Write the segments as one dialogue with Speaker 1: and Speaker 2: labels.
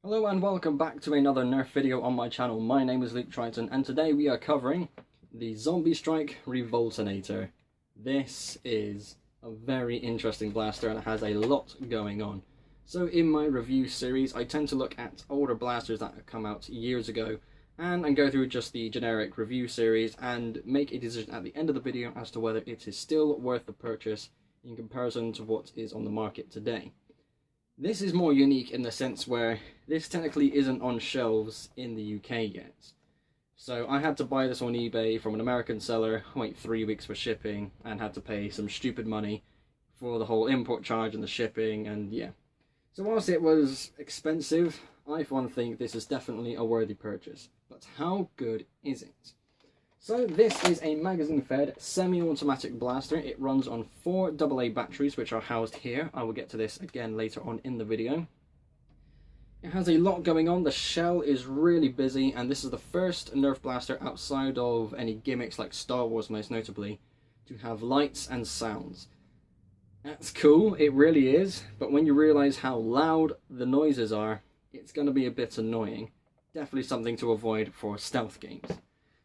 Speaker 1: Hello and welcome back to another Nerf video on my channel. My name is Luke Triton and today we are covering the Zombie Strike Revoltinator. This is a very interesting blaster and it has a lot going on. So in my review series I tend to look at older blasters that have come out years ago and go through just the generic review series and make a decision at the end of the video as to whether it is still worth the purchase in comparison to what is on the market today. This is more unique in the sense where this technically isn't on shelves in the UK yet. So I had to buy this on eBay from an American seller, wait 3 weeks for shipping, and had to pay some stupid money for the whole import charge and the shipping, and yeah. So whilst it was expensive, I for one think this is definitely a worthy purchase. But how good is it? So this is a magazine-fed semi-automatic blaster. It runs on 4 AA batteries, which are housed here. I will get to this again later on in the video. It has a lot going on. The shell is really busy, and this is the first Nerf blaster outside of any gimmicks like Star Wars most notably, to have lights and sounds. That's cool, it really is, but when you realise how loud the noises are, it's going to be a bit annoying. Definitely something to avoid for stealth games.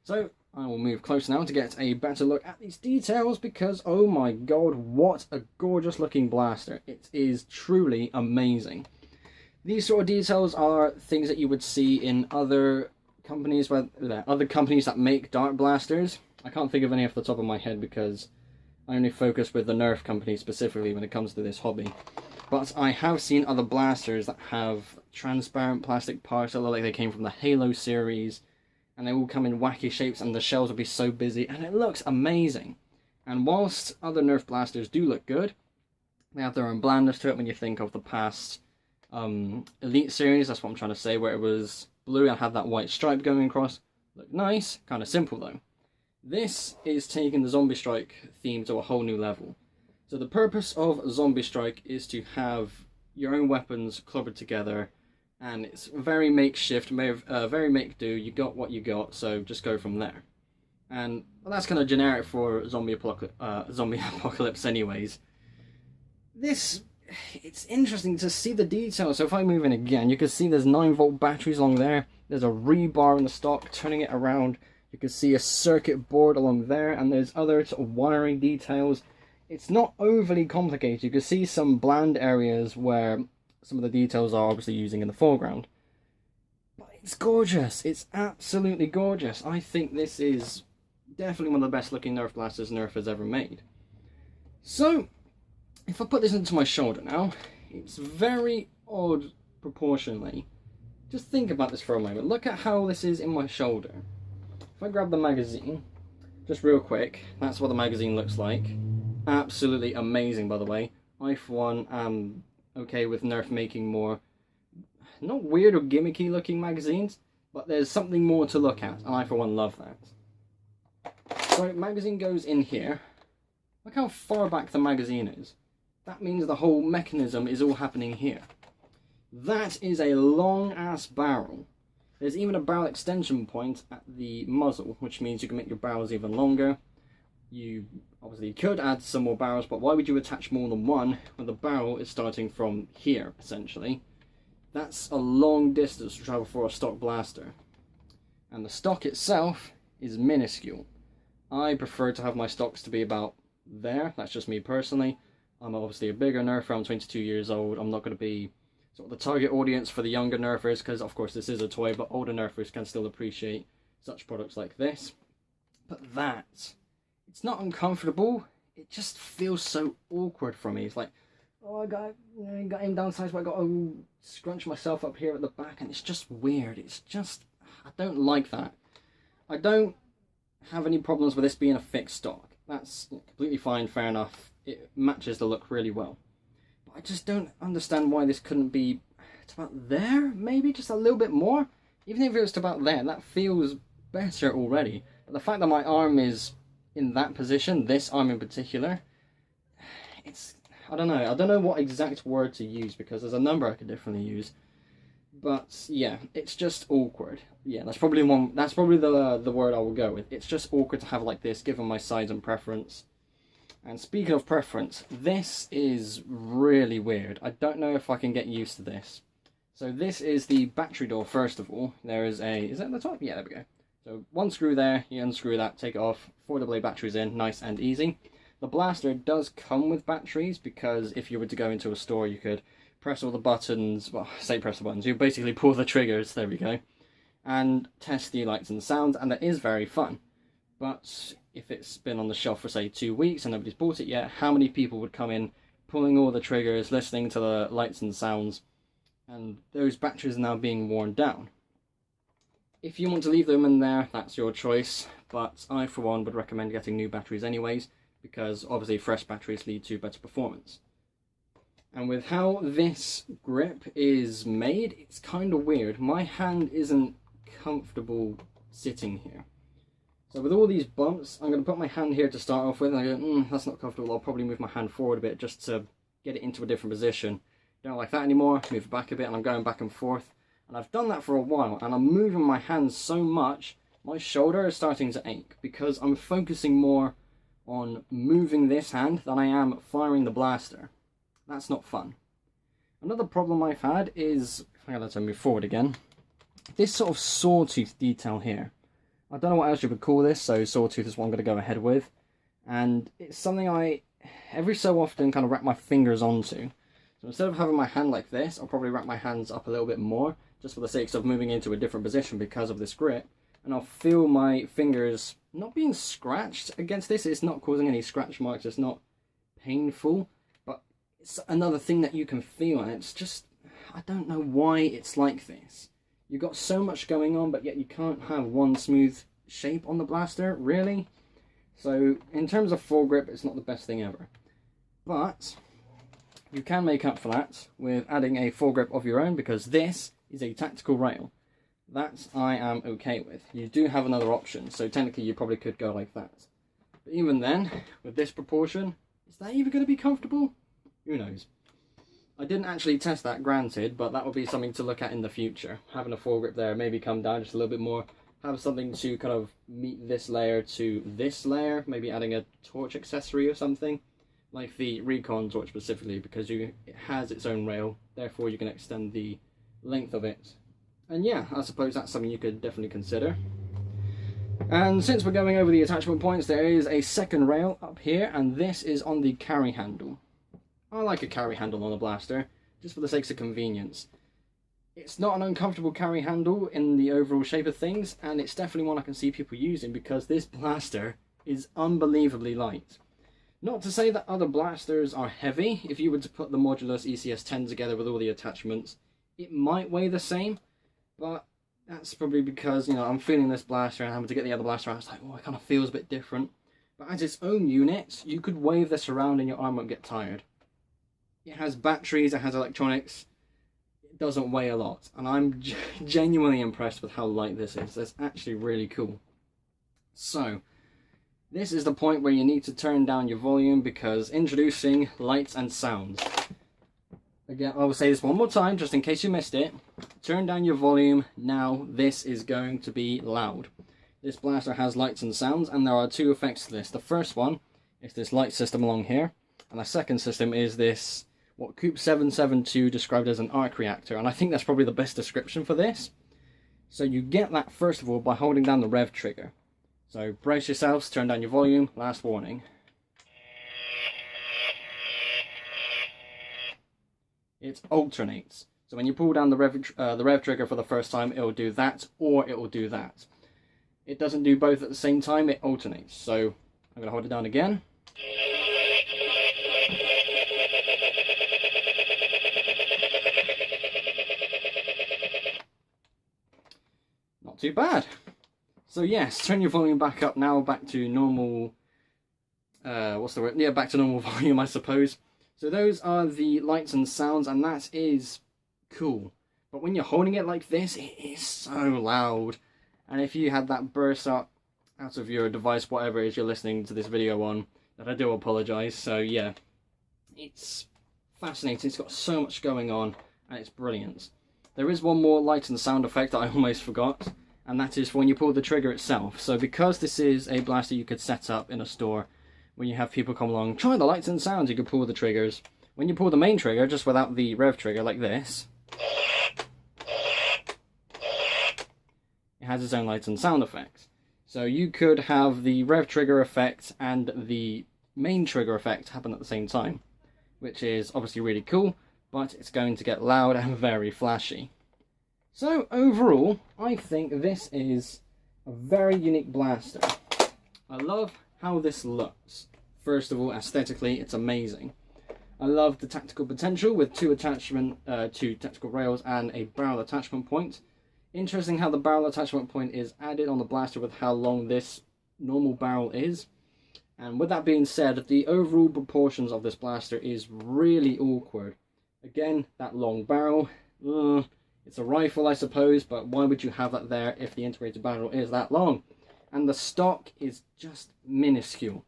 Speaker 1: So I will move close now to get a better look at these details because, oh my god, what a gorgeous looking blaster. It is truly amazing. These sort of details are things that you would see in other companies, that make dart blasters. I can't think of any off the top of my head because I only focus with the Nerf company specifically when it comes to this hobby. But I have seen other blasters that have transparent plastic parts that look like they came from the Halo series, and they all come in wacky shapes and the shells will be so busy and it looks amazing. And whilst other Nerf blasters do look good, they have their own blandness to it when you think of the past Elite series, that's what I'm trying to say, where it was blue and had that white stripe going across. Looked nice, kind of simple though. This is taking the Zombie Strike theme to a whole new level. So the purpose of Zombie Strike is to have your own weapons clobbered together, and it's very makeshift, very make do. You got what you got, so just go from there. And well, that's kind of generic for zombie apocalypse anyways. It's interesting to see the details. So if I move in again, you can see there's 9-volt batteries along there. There's a rebar in the stock, turning it around. You can see a circuit board along there, and there's other sort of wiring details. It's not overly complicated. You can see some bland areas where some of the details are obviously using in the foreground. But it's gorgeous. It's absolutely gorgeous. I think this is definitely one of the best looking Nerf blasters Nerf has ever made. So, if I put this into my shoulder now, it's very odd proportionally. Just think about this for a moment. Look at how this is in my shoulder. If I grab the magazine, just real quick, that's what the magazine looks like. Absolutely amazing, by the way. I, for one, am okay with Nerf making more, not weird or gimmicky looking magazines, but there's something more to look at, and I, for one, love that. So, magazine goes in here. Look how far back the magazine is. That means the whole mechanism is all happening here. That is a long-ass barrel. There's even a barrel extension point at the muzzle, which means you can make your barrels even longer. You obviously could add some more barrels, but why would you attach more than one when the barrel is starting from here, essentially? That's a long distance to travel for a stock blaster. And the stock itself is minuscule. I prefer to have my stocks to be about there. That's just me personally. I'm obviously a bigger Nerfer. I'm 22 years old. I'm not going to be sort of the target audience for the younger Nerfers, because of course this is a toy, but older Nerfers can still appreciate such products like this. But it's not uncomfortable, it just feels so awkward for me. It's like, oh, I got him downsized, but I got to scrunch myself up here at the back, and it's just weird. It's just, I don't like that. I don't have any problems with this being a fixed stock. That's completely fine, fair enough. It matches the look really well. But I just don't understand why this couldn't be to about there, maybe just a little bit more. Even if it was to about there, that feels better already. But the fact that my arm is in that position, this arm in particular, I don't know what exact word to use, because there's a number I could definitely use, but yeah, it's just awkward. Yeah, that's probably the word I will go with. It's just awkward to have like this, given my size and preference. And speaking of preference, this is really weird. I don't know if I can get used to this. So this is the battery door first of all. There is that at the top? Yeah, there we go. So one screw there, you unscrew that, take it off, 4 AA batteries in, nice and easy. The blaster does come with batteries because if you were to go into a store you could press all the buttons, well, say press the buttons, you basically pull the triggers, there we go, and test the lights and sounds, and that is very fun. But if it's been on the shelf for say 2 weeks and nobody's bought it yet, how many people would come in pulling all the triggers, listening to the lights and sounds, and those batteries are now being worn down? If you want to leave them in there, that's your choice, but I for one would recommend getting new batteries anyways, because obviously fresh batteries lead to better performance. And with how this grip is made, it's kind of weird. My hand isn't comfortable sitting here. So with all these bumps, I'm going to put my hand here to start off with, and I go, that's not comfortable, I'll probably move my hand forward a bit just to get it into a different position. Don't like that anymore, move it back a bit, and I'm going back and forth. And I've done that for a while, and I'm moving my hands so much, my shoulder is starting to ache, because I'm focusing more on moving this hand than I am firing the blaster. That's not fun. Another problem I've had is, if I let it move forward again, this sort of sawtooth detail here. I don't know what else you would call this, so sawtooth is what I'm going to go ahead with. And it's something I, every so often, kind of wrap my fingers onto. So instead of having my hand like this, I'll probably wrap my hands up a little bit more, just for the sake of moving into a different position because of this grip. And I'll feel my fingers not being scratched against this. It's not causing any scratch marks, it's not painful. But it's another thing that you can feel, and it's just, I don't know why it's like this. You've got so much going on, but yet you can't have one smooth shape on the blaster, really? So in terms of foregrip, it's not the best thing ever. But you can make up for that with adding a foregrip of your own, because this is a tactical rail. That I am okay with. You do have another option, so technically you probably could go like that. But even then, with this proportion, is that even going to be comfortable? Who knows? I didn't actually test that, granted, but that will be something to look at in the future. Having a foregrip there, maybe come down just a little bit more, have something to kind of meet this layer to this layer, maybe adding a torch accessory or something, like the Recon torch specifically, because it has its own rail, therefore you can extend the length of it. And yeah, I suppose that's something you could definitely consider. And since we're going over the attachment points, there is a second rail up here, and this is on the carry handle. I like a carry handle on a blaster, just for the sake of convenience. It's not an uncomfortable carry handle in the overall shape of things, and it's definitely one I can see people using because this blaster is unbelievably light. Not to say that other blasters are heavy. If you were to put the Modulus ECS-10 together with all the attachments, it might weigh the same, but that's probably because, you know, I'm feeling this blaster and having to get the other blaster out. It's like, oh, it kind of feels a bit different. But as its own unit, you could wave this around and your arm won't get tired. It has batteries, it has electronics, it doesn't weigh a lot. And I'm genuinely impressed with how light this is. That's actually really cool. So, this is the point where you need to turn down your volume, because introducing lights and sounds. Again, I will say this one more time, just in case you missed it. Turn down your volume now. This is going to be loud. This blaster has lights and sounds, and there are two effects to this. The first one is this light system along here, and the second system is this, what Coop 772 described as an arc reactor, and I think that's probably the best description for this. So you get that first of all by holding down the rev trigger. So brace yourselves, turn down your volume, last warning. It alternates. So when you pull down the rev trigger for the first time, it will do that, or it will do that. It doesn't do both at the same time, it alternates. So I'm going to hold it down again. Not too bad. So yes, turn your volume back up now, back to normal, what's the word? Yeah, back to normal volume, I suppose. So those are the lights and sounds, and that is cool. But when you're holding it like this, it is so loud. And if you had that burst out of your device, whatever it is you're listening to this video on, then I do apologise. So yeah, it's fascinating. It's got so much going on, and it's brilliant. There is one more light and sound effect that I almost forgot, and that is when you pull the trigger itself. So because this is a blaster you could set up in a store, when you have people come along, try the lights and sounds, you can pull the triggers. When you pull the main trigger, just without the rev trigger, like this, it has its own lights and sound effects. So you could have the rev trigger effect and the main trigger effect happen at the same time, which is obviously really cool, but it's going to get loud and very flashy. So overall, I think this is a very unique blaster. I love how this looks. First of all, aesthetically, it's amazing. I love the tactical potential with two tactical rails and a barrel attachment point. Interesting how the barrel attachment point is added on the blaster with how long this normal barrel is. And with that being said, the overall proportions of this blaster is really awkward. Again, that long barrel, it's a rifle I suppose, but why would you have that there if the integrated barrel is that long? And the stock is just minuscule.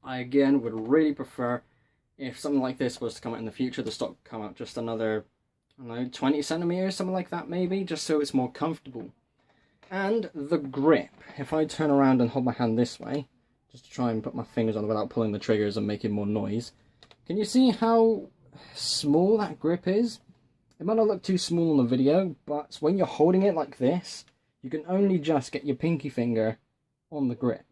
Speaker 1: I again would really prefer if something like this was to come out in the future, the stock come out just another, I don't know, 20 centimeters, something like that maybe, just so it's more comfortable. And the grip, if I turn around and hold my hand this way, just to try and put my fingers on it without pulling the triggers and making more noise, can you see how small that grip is? It might not look too small on the video, but when you're holding it like this, you can only just get your pinky finger on the grip.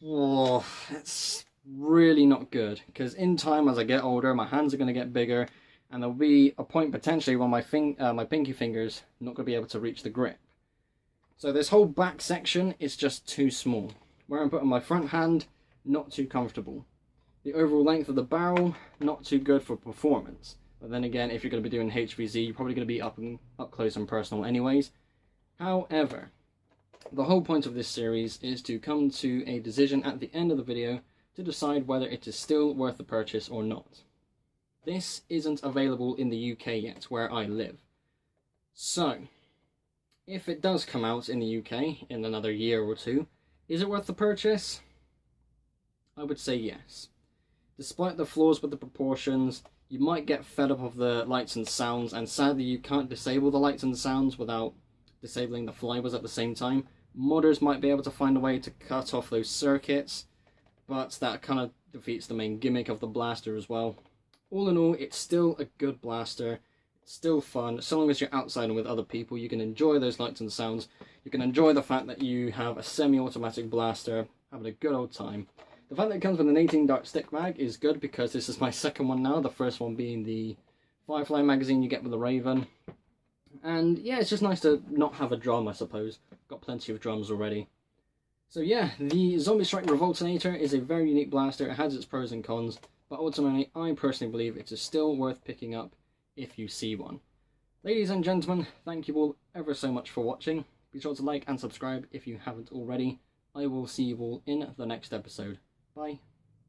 Speaker 1: Oh, it's really not good, because in time as I get older, my hands are going to get bigger, and there'll be a point potentially when my pinky finger's not going to be able to reach the grip. So this whole back section is just too small. Where I'm putting my front hand, not too comfortable. The overall length of the barrel, not too good for performance. But then again, if you're going to be doing HVZ, you're probably going to be up close and personal anyways. However, the whole point of this series is to come to a decision at the end of the video to decide whether it is still worth the purchase or not. This isn't available in the UK yet, where I live. So, if it does come out in the UK in another year or two, is it worth the purchase? I would say yes. Despite the flaws with the proportions, you might get fed up of the lights and sounds, and sadly you can't disable the lights and sounds without disabling the flybars at the same time. Modders might be able to find a way to cut off those circuits, but that kind of defeats the main gimmick of the blaster as well. All in all, it's still a good blaster. It's still fun. So long as you're outside and with other people, you can enjoy those lights and sounds. You can enjoy the fact that you have a semi-automatic blaster, having a good old time. The fact that it comes with an 18 dart stick mag is good, because this is my second one now, the first one being the Firefly magazine you get with the Raven. And yeah, it's just nice to not have a drum, I suppose. Got plenty of drums already. So yeah, the Zombie Strike Revoltinator is a very unique blaster. It has its pros and cons, but ultimately I personally believe it is still worth picking up if you see one. Ladies and gentlemen, thank you all ever so much for watching. Be sure to like and subscribe if you haven't already. I will see you all in the next episode. Bye.